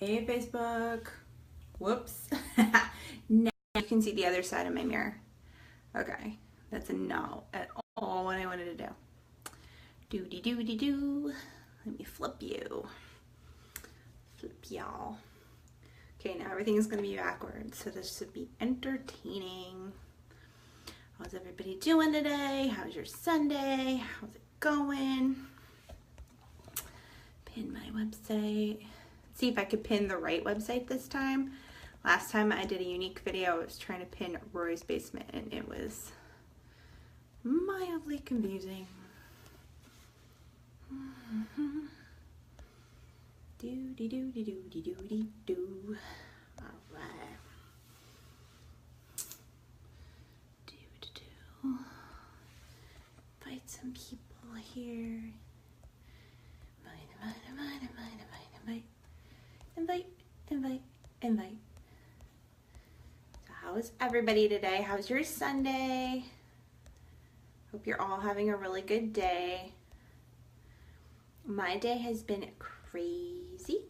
Hey Facebook. Whoops. Now you can see the other side of my mirror. Okay, that's a no at all what I wanted to do. Doody-doody-doo. Let me flip you. Flip y'all. Okay, now everything is going to be backwards, so this should be entertaining. How's everybody doing today? How's your Sunday? How's it going? Pin my website. See if I could pin the right website this time. Last time I did a unique video, I was trying to pin Rory's Basement and it was mildly confusing. Do-de-do-de-do-de-do-de-do. Alright. Do-de-do. Invite some people here. Invite. So how is everybody today? How's your Sunday? Hope you're all having a really good day. My day has been crazy.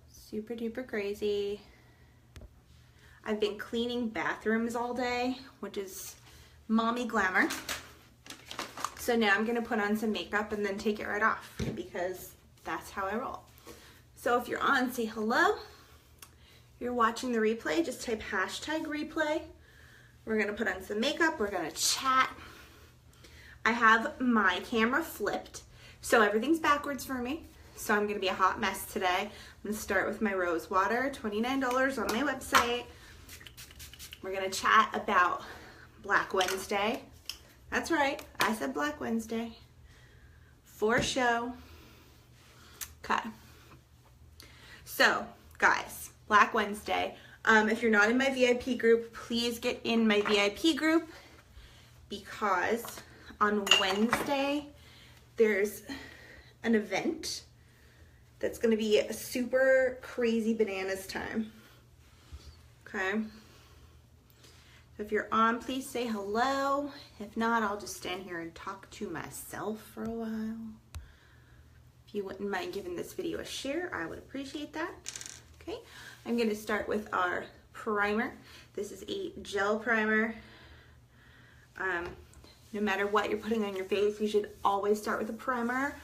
Super duper crazy. I've been cleaning bathrooms all day, which is mommy glamour. So now I'm gonna put on some makeup and then take it right off because that's how I roll. So if you're on, say hello. If you're watching the replay, just type #replay. We're gonna put on some makeup, we're gonna chat. I have my camera flipped, so everything's backwards for me. So I'm gonna be a hot mess today. I'm gonna start with my rose water, $29 on my website. We're gonna chat about Black Wednesday. That's right, I said Black Wednesday. For show. Okay. So, guys, Black Wednesday. If you're not in my VIP group, please get in my VIP group because on Wednesday, there's an event that's gonna be a super crazy bananas time. Okay. So if you're on, please say hello. If not, I'll just stand here and talk to myself for a while. If you wouldn't mind giving this video a share, I would appreciate that. Okay, I'm gonna start with our primer. This is a gel primer. No matter what you're putting on your face, you should always start with a primer.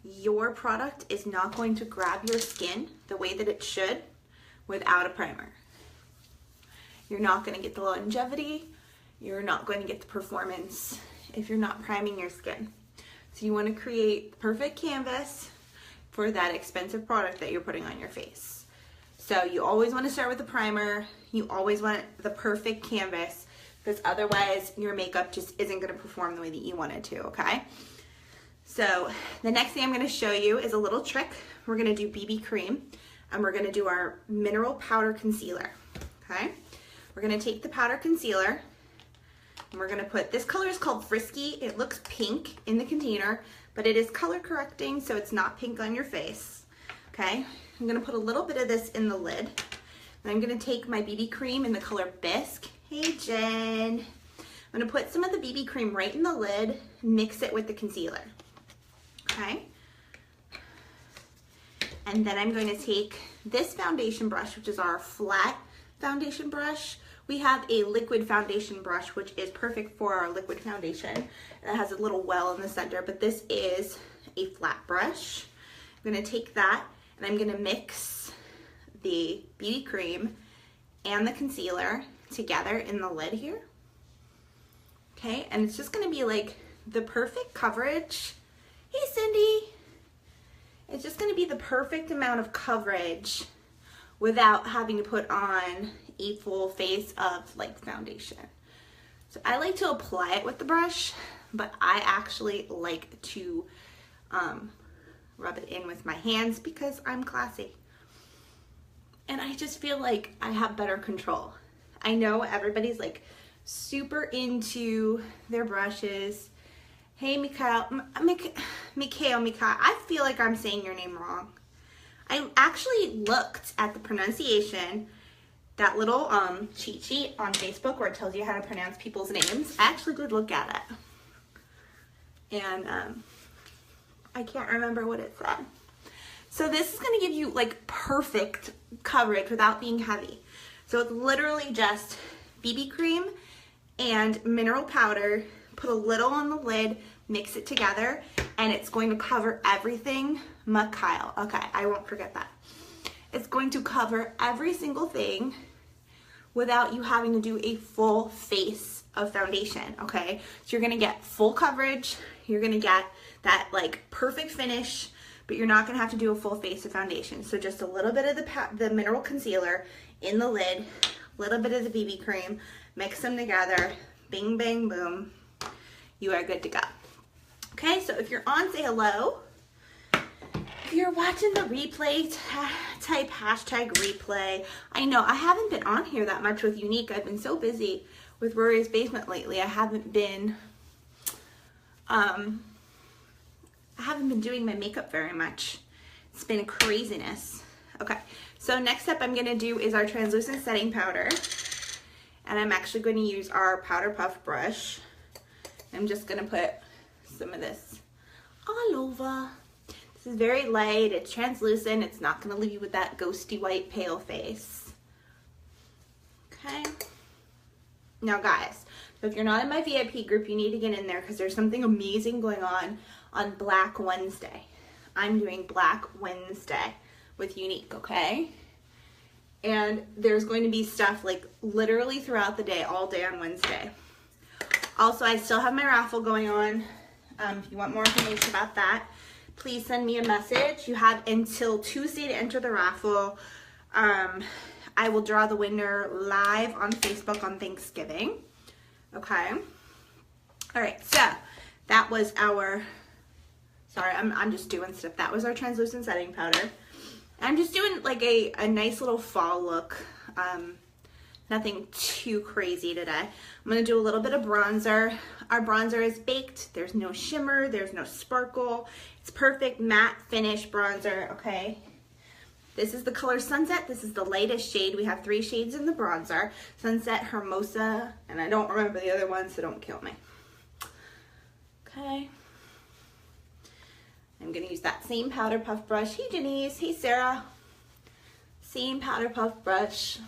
Your product is not going to grab your skin the way that it should without a primer. You're not going to get the longevity. You're not going to get the performance if you're not priming your skin. So you want to create the perfect canvas for that expensive product that you're putting on your face. So you always want to start with a primer. You always want the perfect canvas because otherwise your makeup just isn't going to perform the way that you want it to, okay? So the next thing I'm going to show you is a little trick. We're going to do BB cream and we're going to do our mineral powder concealer, okay? We're going to take the powder concealer and we're going to put, this color is called Frisky. It looks pink in the container, but it is color correcting, so it's not pink on your face, okay? I'm going to put a little bit of this in the lid. And I'm going to take my BB cream in the color Bisque. Hey, Jen. I'm going to put some of the BB cream right in the lid and mix it with the concealer, okay? And then I'm going to take this foundation brush, which is our flat foundation brush. We have a liquid foundation brush, which is perfect for our liquid foundation. It has a little well in the center, but this is a flat brush. I'm gonna take that and I'm gonna mix the BB cream and the concealer together in the lid here. Okay, and it's just gonna be like the perfect coverage. Hey, Cindy. It's just gonna be the perfect amount of coverage without having to put on a full face of like foundation. So I like to apply it with the brush, but I actually like to rub it in with my hands because I'm classy. And I just feel like I have better control. I know everybody's like super into their brushes. Hey, Mikhail, I feel like I'm saying your name wrong. I actually looked at the pronunciation, that little cheat sheet on Facebook where it tells you how to pronounce people's names. I actually did look at it. And I can't remember what it said. So this is gonna give you like perfect coverage without being heavy. So it's literally just BB cream and mineral powder, put a little on the lid, mix it together, and it's going to cover everything. Mikhail, okay, I won't forget that. It's going to cover every single thing without you having to do a full face of foundation, okay? So you're gonna get full coverage, you're gonna get that like perfect finish, but you're not gonna have to do a full face of foundation. So just a little bit of the mineral concealer in the lid, a little bit of the BB cream, mix them together, bing, bang, boom, you are good to go. Okay, so if you're on Say Hello, if you're watching the replay, type hashtag replay. I know I haven't been on here that much with Younique. I've been so busy with Rory's Basement lately. I haven't been doing my makeup very much. It's been craziness. Okay, so next up I'm gonna do is our translucent setting powder. And I'm actually going to use our Powder Puff brush. I'm just gonna put some of this all over. This is very light, it's translucent, it's not gonna leave you with that ghosty white pale face. Okay. Now guys, so if you're not in my VIP group, you need to get in there because there's something amazing going on Black Wednesday. I'm doing Black Wednesday with Younique, okay? And there's going to be stuff like literally throughout the day, all day on Wednesday. Also, I still have my raffle going on. If you want more information about that, please send me a message. You have until Tuesday to enter the raffle. I will draw the winner live on Facebook on Thanksgiving. Okay. All right, so that was our, sorry, I'm just doing stuff. That was our translucent setting powder. I'm just doing like a nice little fall look. Nothing too crazy today. I'm gonna do a little bit of bronzer. Our bronzer is baked. There's no shimmer, there's no sparkle. It's perfect matte finish bronzer, okay? This is the color Sunset. This is the lightest shade. We have 3 shades in the bronzer. Sunset, Hermosa, and I don't remember the other one, so don't kill me. Okay. I'm gonna use that same Powder Puff brush. Hey Janice, hey Sarah. Same Powder Puff brush.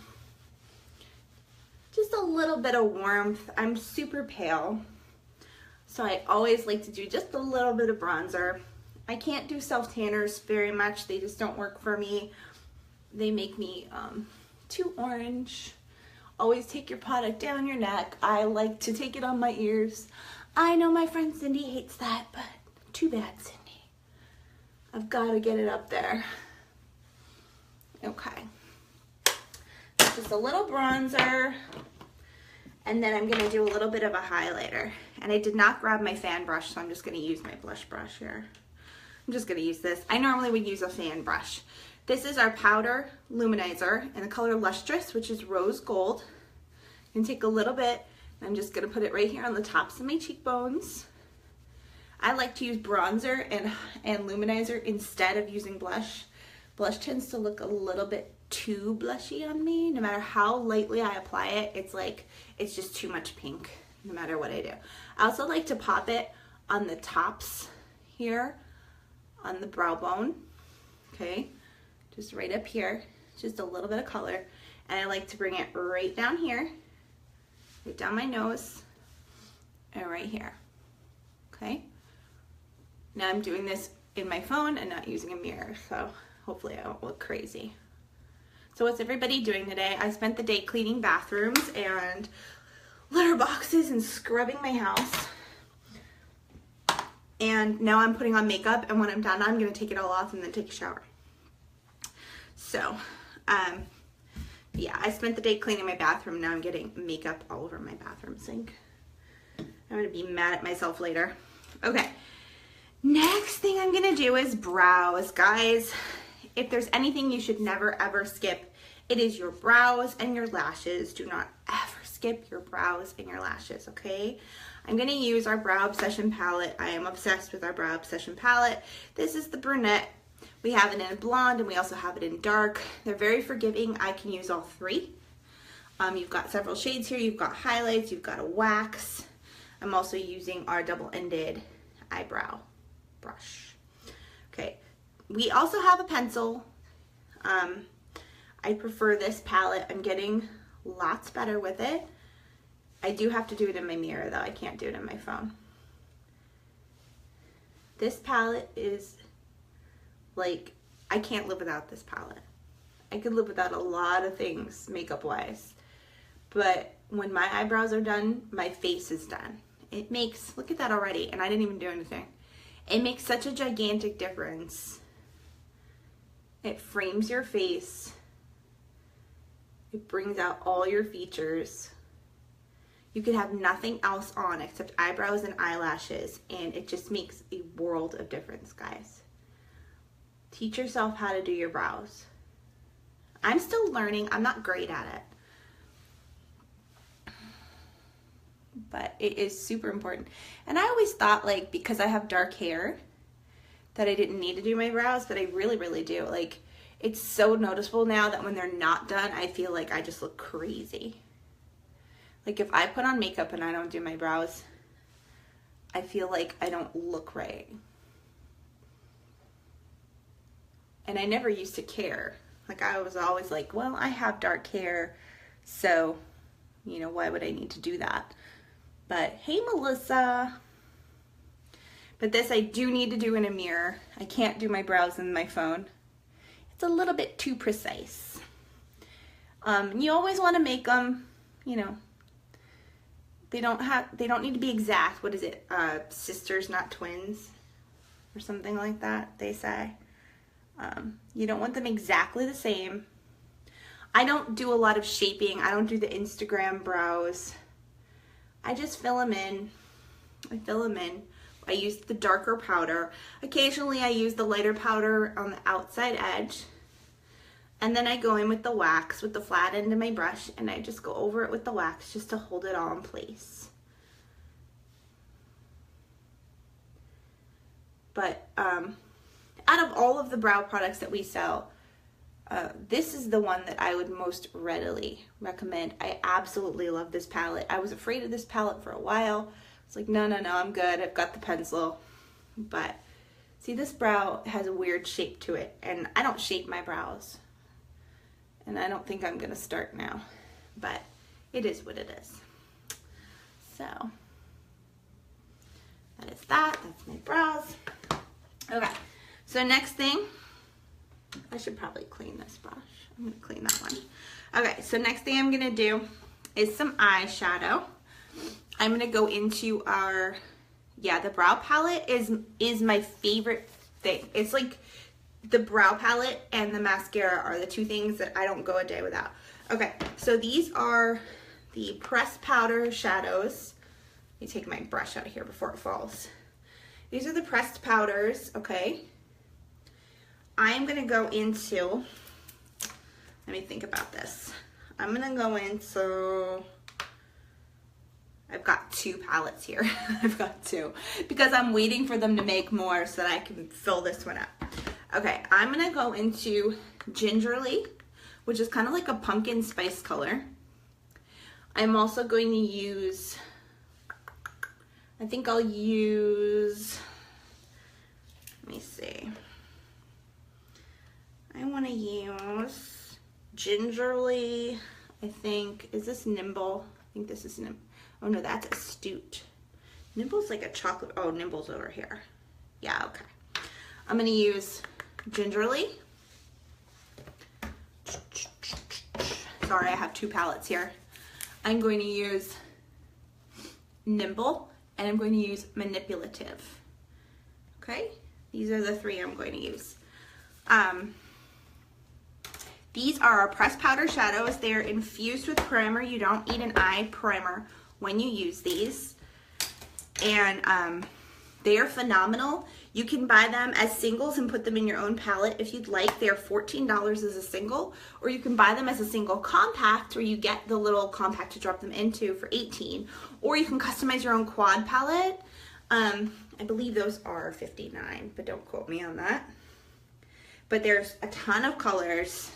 Just a little bit of warmth. I'm super pale, so I always like to do just a little bit of bronzer. I can't do self-tanners very much. They just don't work for me. They make me too orange. Always take your product down your neck. I like to take it on my ears. I know my friend Cindy hates that, but too bad, Cindy. I've got to get it up there. Okay. Just a little bronzer. And then I'm going to do a little bit of a highlighter. And I did not grab my fan brush, so I'm just going to use my blush brush here. I'm just going to use this. I normally would use a fan brush. This is our powder luminizer in the color Lustrous, which is rose gold. I'm going to take a little bit, and I'm just going to put it right here on the tops of my cheekbones. I like to use bronzer and luminizer instead of using blush. Blush tends to look a little bit too blushy on me. No matter how lightly I apply it, it's like, it's just too much pink, no matter what I do. I also like to pop it on the tops here, on the brow bone, okay? Just right up here, just a little bit of color. And I like to bring it right down here, right down my nose, and right here, okay? Now I'm doing this in my phone and not using a mirror, so hopefully I won't look crazy. So what's everybody doing today? I spent the day cleaning bathrooms and litter boxes and scrubbing my house. And now I'm putting on makeup, and when I'm done, I'm gonna take it all off and then take a shower. So, yeah, I spent the day cleaning my bathroom. Now I'm getting makeup all over my bathroom sink. I'm gonna be mad at myself later. Okay. Next thing I'm gonna do is brows. Guys, if there's anything you should never ever skip, it is your brows and your lashes. Do not ever skip your brows and your lashes, okay? I'm gonna use our Brow Obsession palette. I am obsessed with our Brow Obsession palette. This is the brunette. We have it in blonde and we also have it in dark. They're very forgiving. I can use all 3. You've got several shades here. You've got highlights, you've got a wax. I'm also using our double-ended eyebrow brush. Okay, we also have a pencil. I prefer this palette. I'm getting lots better with it. I do have to do it in my mirror though. I can't do it in my phone. This palette is like, I can't live without this palette. I could live without a lot of things makeup wise, but when my eyebrows are done, my face is done. It makes, look at that already, and I didn't even do anything. It makes such a gigantic difference. It frames your face. It brings out all your features. You could have nothing else on except eyebrows and eyelashes, and it just makes a world of difference, guys. Teach yourself how to do your brows. I'm still learning. I'm not great at it, but it is super important. And I always thought, like, because I have dark hair, that I didn't need to do my brows, but I really, really do. Like, it's so noticeable now that when they're not done, I feel like I just look crazy. Like, if I put on makeup and I don't do my brows, I feel like I don't look right. And I never used to care. Like, I was always like, well, I have dark hair, so, you know, why would I need to do that? But, hey, Melissa. But this I do need to do in a mirror. I can't do my brows in my phone. It's a little bit too precise. You always want to make them, you know, they don't need to be exact. What is it? Sisters, not twins, or something like that, they say. You don't want them exactly the same. I don't do a lot of shaping. I don't do the Instagram brows. I just fill them in. I fill them in. I use the darker powder. Occasionally I use the lighter powder on the outside edge. And then I go in with the wax, with the flat end of my brush, and I just go over it with the wax just to hold it all in place. But out of all of the brow products that we sell, this is the one that I would most readily recommend. I absolutely love this palette. I was afraid of this palette for a while. It's like, no, I'm good. I've got the pencil. But see, this brow has a weird shape to it, and I don't shape my brows. And I don't think I'm gonna start now, but it is what it is. So that is that. That's my brows. Okay, so next thing, I should probably clean this brush. I'm gonna clean that one. Okay, so next thing I'm gonna do is some eyeshadow. I'm gonna go into our, the brow palette is my favorite thing. It's like the brow palette and the mascara are the two things that I don't go a day without. Okay, so these are the pressed powder shadows. Let me take my brush out of here before it falls. These are the pressed powders, okay? I am gonna go into, let me think about this. I'm gonna go into, I've got two palettes here. I've got two because I'm waiting for them to make more so that I can fill this one up. Okay, I'm gonna go into Gingerly, which is kind of like a pumpkin spice color. I'm also going to use, I think I'll use, let me see. I want to use Gingerly, I think, is this Nimble? I think this is Nimble. Oh no, that's Astute. Nimble's like a chocolate, oh, Nimble's over here. Yeah, okay. I'm gonna use Gingerly. Sorry, I have two palettes here. I'm going to use Nimble, and I'm going to use Manipulative. Okay, these are the three I'm going to use. These are our pressed powder shadows. They're infused with primer. You don't need an eye primer when you use these. And they are phenomenal. You can buy them as singles and put them in your own palette if you'd like. They're $14 as a single, or you can buy them as a single compact where you get the little compact to drop them into for $18, or you can customize your own quad palette. I believe those are $59, but don't quote me on that. But there's a ton of colors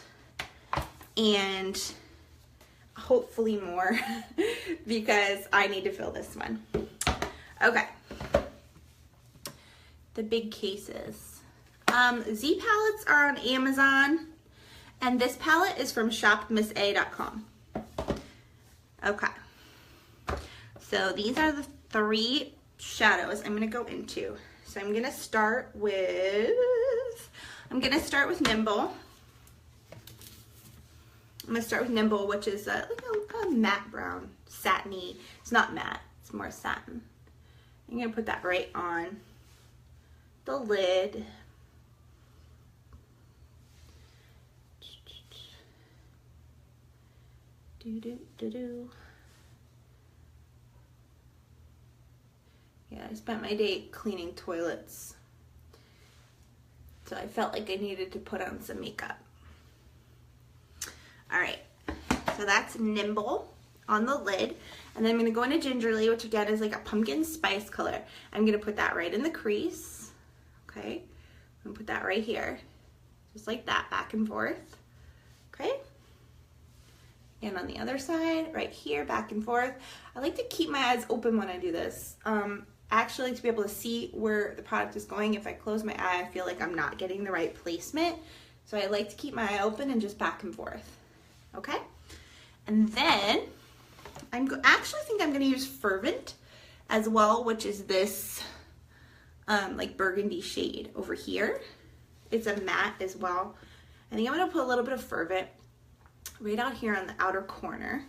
and hopefully more because I need to fill this one. Okay. The big cases. Z palettes are on Amazon, and this palette is from shopmissa.com. Okay, so these are the 3 shadows I'm gonna go into. So I'm gonna start with Nimble. I'm gonna start with Nimble, which is like a matte brown, satiny. It's not matte, it's more satin. I'm gonna put that right on the lid. Yeah, I spent my day cleaning toilets, so I felt like I needed to put on some makeup. All right, so that's Nimble on the lid, and then I'm gonna go into Gingerly, which again is like a pumpkin spice color. I'm gonna put that right in the crease. Okay, I'm gonna put that right here, just like that, back and forth. Okay, and on the other side, right here, back and forth. I like to keep my eyes open when I do this. I actually like to be able to see where the product is going. If I close my eye, I feel like I'm not getting the right placement. So I like to keep my eye open and just back and forth. Okay? And then actually think I'm gonna use Fervent as well, which is this like burgundy shade over here. It's a matte as well. I think I'm gonna put a little bit of Fervent right out here on the outer corner.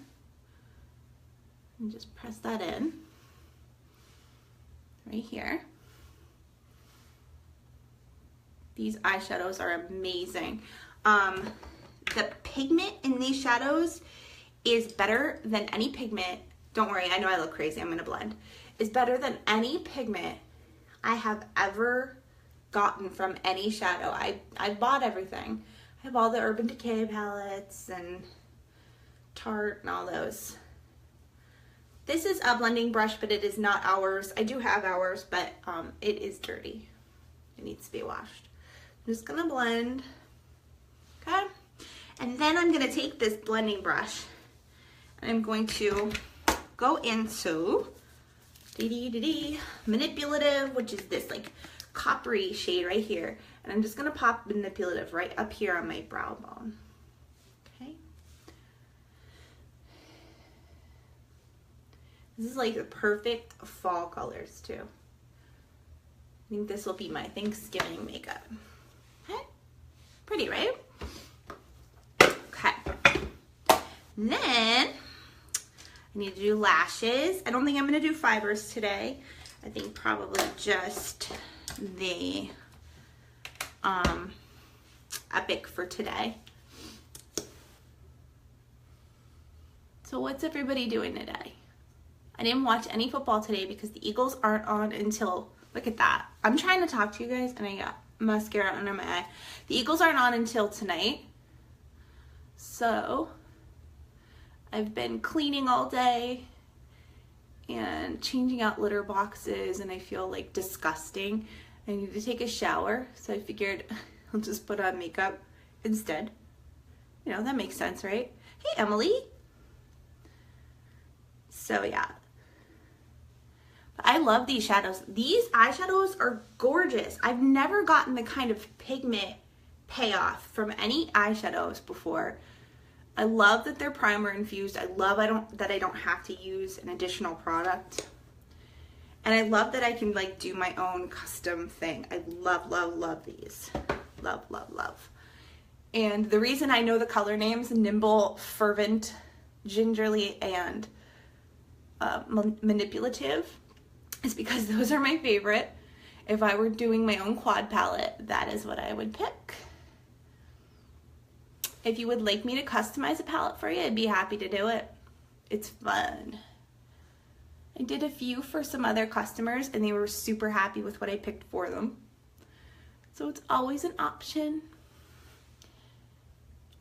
And just press that in. Right here. These eyeshadows are amazing. The pigment in these shadows is better than any pigment. Don't worry, I know I look crazy, I'm gonna blend. Is better than any pigment I have ever gotten from any shadow. I bought everything. I have all the Urban Decay palettes and Tarte and all those. This is a blending brush, but it is not ours. I do have ours, but it is dirty. It needs to be washed. I'm just gonna blend, okay? And then I'm gonna take this blending brush and I'm going to go into Manipulative, which is this like coppery shade right here. And I'm just gonna pop Manipulative right up here on my brow bone, okay? This is like the perfect fall colors too. I think this will be my Thanksgiving makeup. Okay, pretty, right? Okay. And then I need to do lashes. I don't think I'm gonna do fibers today. I think probably just the Epic for today. So what's everybody doing today? I didn't watch any football today because the Eagles aren't on until, look at that. I'm trying to talk to you guys and I got mascara under my eye. The Eagles aren't on until tonight. So I've been cleaning all day and changing out litter boxes and I feel like disgusting. I need to take a shower, so I figured I'll just put on makeup instead. You know, that makes sense, right? Hey, Emily. So yeah. I love these shadows. These eyeshadows are gorgeous. I've never gotten the kind of pigment payoff from any eyeshadows before. I love that they're primer infused. I love that I don't have to use an additional product. And I love that I can like do my own custom thing. I love, love, love these. Love, love, love. And the reason I know the color names, Nimble, Fervent, Gingerly, and Manipulative, is because those are my favorite. If I were doing my own quad palette, that is what I would pick. If you would like me to customize a palette for you, I'd be happy to do it. It's fun. I did a few for some other customers and they were super happy with what I picked for them. So it's always an option.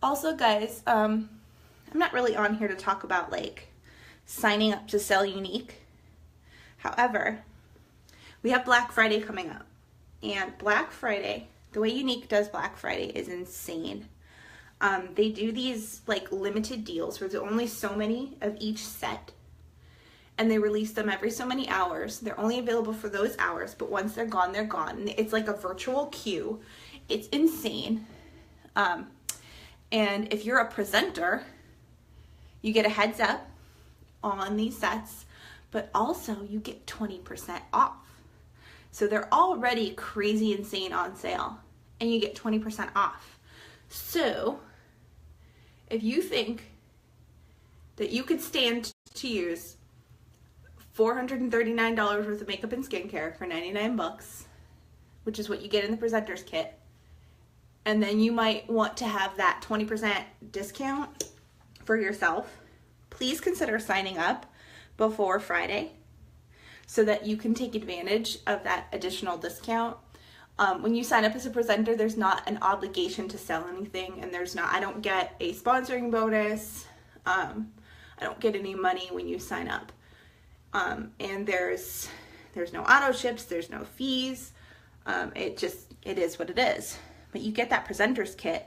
Also guys, I'm not really on here to talk about like signing up to sell Younique. However, we have Black Friday coming up. And Black Friday, the way Younique does Black Friday is insane. They do these like limited deals where there's only so many of each set. And they release them every so many hours. They're only available for those hours, but once they're gone, they're gone. It's like a virtual queue. It's insane. And if you're a presenter, you get a heads up on these sets, but also you get 20% off. So they're already crazy insane on sale, and you get 20% off. So if you think that you could stand to use $439 worth of makeup and skincare for 99 bucks, which is what you get in the presenter's kit, and then you might want to have that 20% discount for yourself, please consider signing up before Friday so that you can take advantage of that additional discount. When you sign up as a presenter, there's not an obligation to sell anything, and I don't get a sponsoring bonus. I don't get any money when you sign up. And there's no auto ships, there's no fees. It is what it is. But you get that presenter's kit.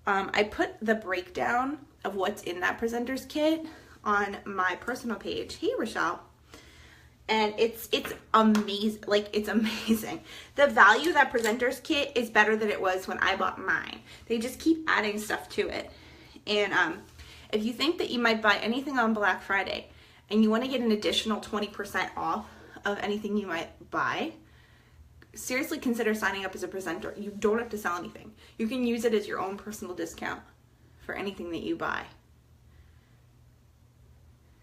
I put the breakdown of what's in that presenter's kit on my personal page. Hey, Rochelle. And it's amazing. Like, it's amazing. The value of that presenter's kit is better than it was when I bought mine. They just keep adding stuff to it. And if you think that you might buy anything on Black Friday and you want to get an additional 20% off of anything you might buy, seriously consider signing up as a presenter. You don't have to sell anything. You can use it as your own personal discount for anything that you buy.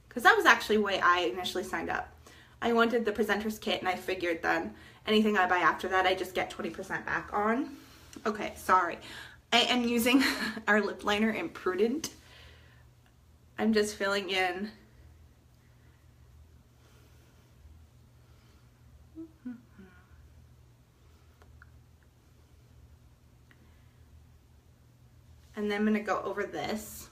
Because that was actually why I initially signed up. I wanted the presenter's kit, and I figured then anything I buy after that, I just get 20% back on. Okay, sorry. I am using our lip liner in Prudent. I'm just filling in. And then I'm going to go over this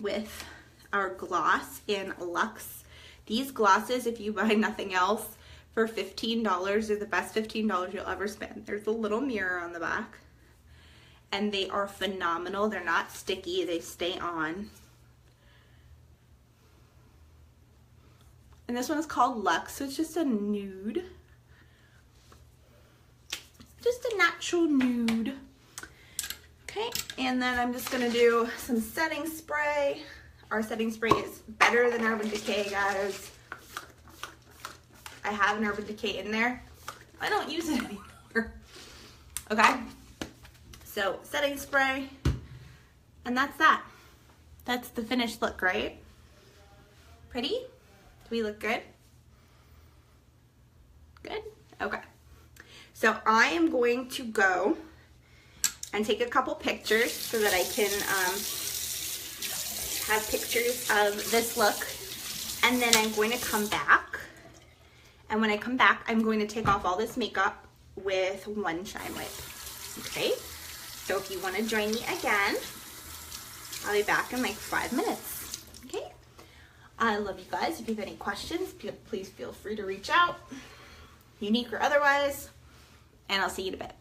with our gloss in Luxe. These glosses, if you buy nothing else, for $15, are the best $15 you'll ever spend. There's a little mirror on the back. And they are phenomenal. They're not sticky. They stay on. And this one is called Luxe, so it's just a nude. Just a natural nude. Okay, and then I'm just gonna do some setting spray. Our setting spray is better than Urban Decay, guys. I have an Urban Decay in there. I don't use it anymore. Okay, so setting spray, and that's that. That's the finished look, right? Pretty? Do we look good? Good? Okay. So I am going to go and take a couple pictures so that I can have pictures of this look. And then I'm going to come back. And when I come back, I'm going to take off all this makeup with one Shine Wipe. Okay? So if you want to join me again, I'll be back in like 5 minutes. Okay? I love you guys. If you have any questions, please feel free to reach out, unique or otherwise. And I'll see you in a bit.